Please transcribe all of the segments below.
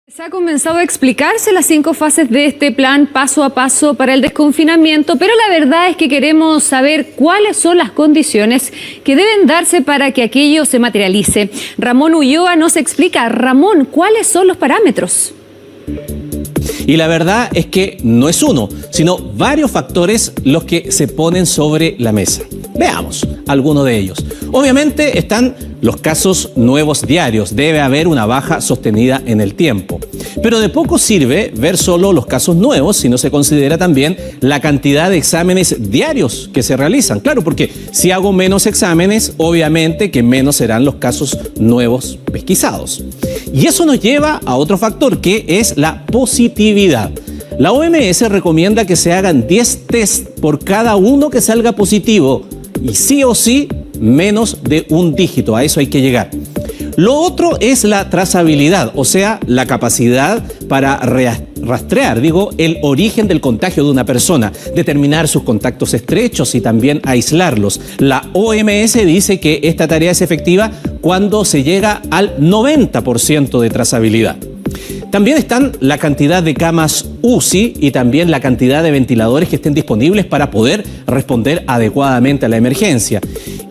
Se ha comenzado a explicarse las 5 fases de este plan paso a paso para el desconfinamiento, pero la verdad es que queremos saber cuáles son las condiciones que deben darse para que aquello se materialice. Ramón Ulloa nos explica. Ramón, ¿cuáles son los parámetros? Y la verdad es que no es uno, sino varios factores los que se ponen sobre la mesa. Veamos algunos de ellos. Obviamente están los casos nuevos diarios. Debe haber una baja sostenida en el tiempo. Pero de poco sirve ver solo los casos nuevos si no se considera también la cantidad de exámenes diarios que se realizan. Claro, porque si hago menos exámenes, obviamente que menos serán los casos nuevos pesquisados. Y eso nos lleva a otro factor, que es la positividad. La OMS recomienda que se hagan 10 test por cada uno que salga positivo y sí o sí menos de un dígito. A eso hay que llegar. Lo otro es la trazabilidad, o sea, la capacidad para rastrear, el origen del contagio de una persona, determinar sus contactos estrechos y también aislarlos. La OMS dice que esta tarea es efectiva cuando se llega al 90% de trazabilidad. También están la cantidad de camas UCI y también la cantidad de ventiladores que estén disponibles para poder responder adecuadamente a la emergencia.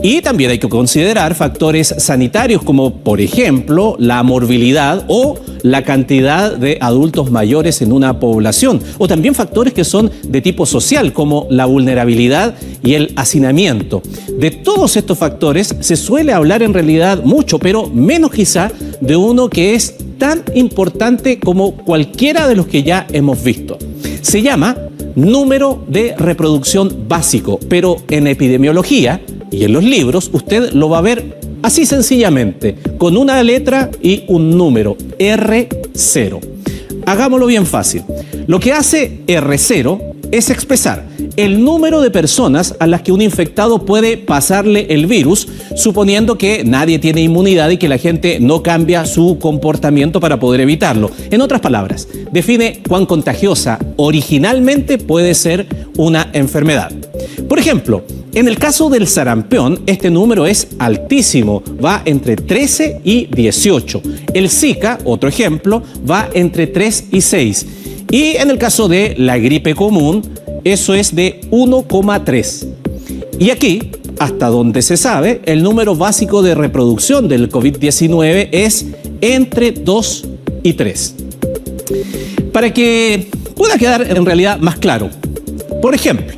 Y también hay que considerar factores sanitarios como, por ejemplo, la morbilidad o la cantidad de adultos mayores en una población. O también factores que son de tipo social, como la vulnerabilidad y el hacinamiento. De todos estos factores se suele hablar en realidad mucho, pero menos quizá de uno que es tan importante como cualquiera de los que ya hemos visto. Se llama número de reproducción básico, pero en epidemiología y en los libros usted lo va a ver así sencillamente, con una letra y un número, R0. Hagámoslo bien fácil. Lo que hace R0 es expresar el número de personas a las que un infectado puede pasarle el virus, suponiendo que nadie tiene inmunidad y que la gente no cambia su comportamiento para poder evitarlo. En otras palabras, define cuán contagiosa originalmente puede ser una enfermedad. Por ejemplo, en el caso del sarampión, este número es altísimo, va entre 13 y 18. El Zika, otro ejemplo, va entre 3 y 6. Y en el caso de la gripe común, eso es de 1,3. Y aquí, hasta donde se sabe, el número básico de reproducción del COVID-19 es entre 2 y 3. Para que pueda quedar en realidad más claro, por ejemplo,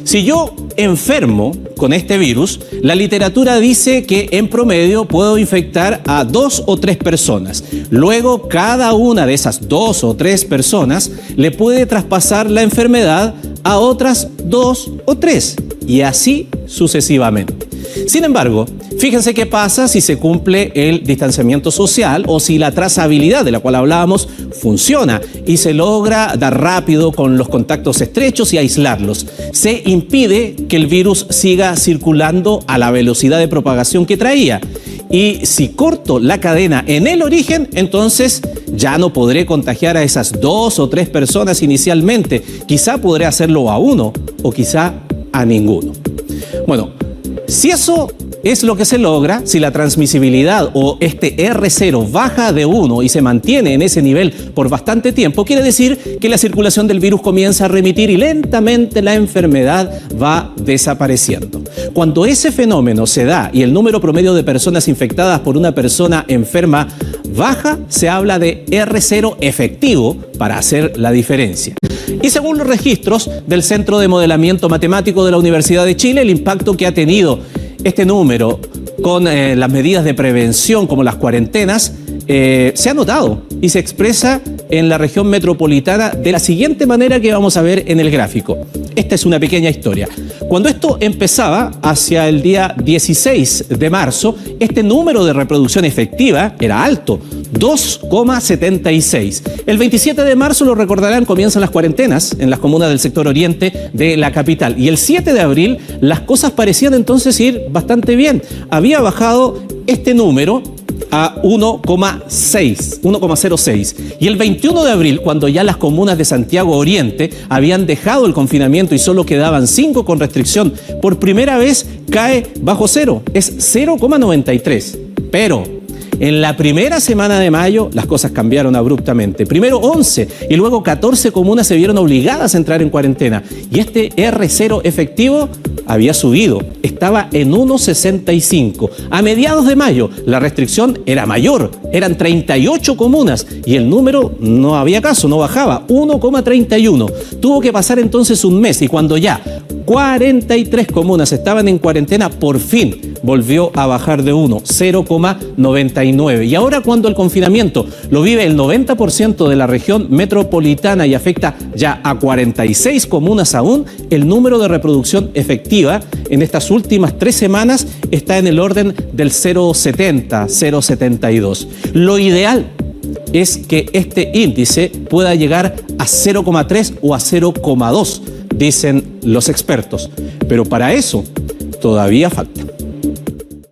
si yo enfermo con este virus, la literatura dice que en promedio puedo infectar a 2 o 3 personas. Luego, cada una de esas 2 o 3 personas le puede traspasar la enfermedad a otras 2 o 3 y así sucesivamente. Sin embargo, fíjense qué pasa si se cumple el distanciamiento social o si la trazabilidad de la cual hablábamos funciona y se logra dar rápido con los contactos estrechos y aislarlos. Se impide que el virus siga circulando a la velocidad de propagación que traía. Y si corto la cadena en el origen, entonces ya no podré contagiar a esas 2 o 3 personas inicialmente. Quizá podré hacerlo a uno o quizá a ninguno. Bueno, si eso es lo que se logra, si la transmisibilidad o este R0 baja de 1 y se mantiene en ese nivel por bastante tiempo, quiere decir que la circulación del virus comienza a remitir y lentamente la enfermedad va desapareciendo. Cuando ese fenómeno se da y el número promedio de personas infectadas por una persona enferma baja, se habla de R0 efectivo para hacer la diferencia. Y según los registros del Centro de Modelamiento Matemático de la Universidad de Chile, el impacto que ha tenido este número con las medidas de prevención como las cuarentenas se ha notado y se expresa en la región metropolitana de la siguiente manera que vamos a ver en el gráfico. Esta es una pequeña historia. Cuando esto empezaba hacia el día 16 de marzo, este número de reproducción efectiva era alto, 2,76. El 27 de marzo, lo recordarán, comienzan las cuarentenas en las comunas del sector oriente de la capital. Y el 7 de abril las cosas parecían entonces ir bastante bien. Había bajado este número a 1,06. Y el 21 de abril, cuando ya las comunas de Santiago Oriente habían dejado el confinamiento y solo quedaban 5 con restricción, por primera vez cae bajo cero, es 0,93. Pero En la primera semana de mayo las cosas cambiaron abruptamente. Primero 11 y luego 14 comunas se vieron obligadas a entrar en cuarentena. Y este R0 efectivo había subido, estaba en 1,65. A mediados de mayo la restricción era mayor, eran 38 comunas y el número no había caso, no bajaba, 1,31. Tuvo que pasar entonces un mes y cuando ya 43 comunas estaban en cuarentena, por fin volvió a bajar de 1, 0,99. Y ahora cuando el confinamiento lo vive el 90% de la región metropolitana y afecta ya a 46 comunas aún, el número de reproducción efectiva en estas últimas 3 semanas está en el orden del 0,70, 0,72. Lo ideal es que este índice pueda llegar a 0,3 o a 0,2, dicen los expertos. Pero para eso todavía falta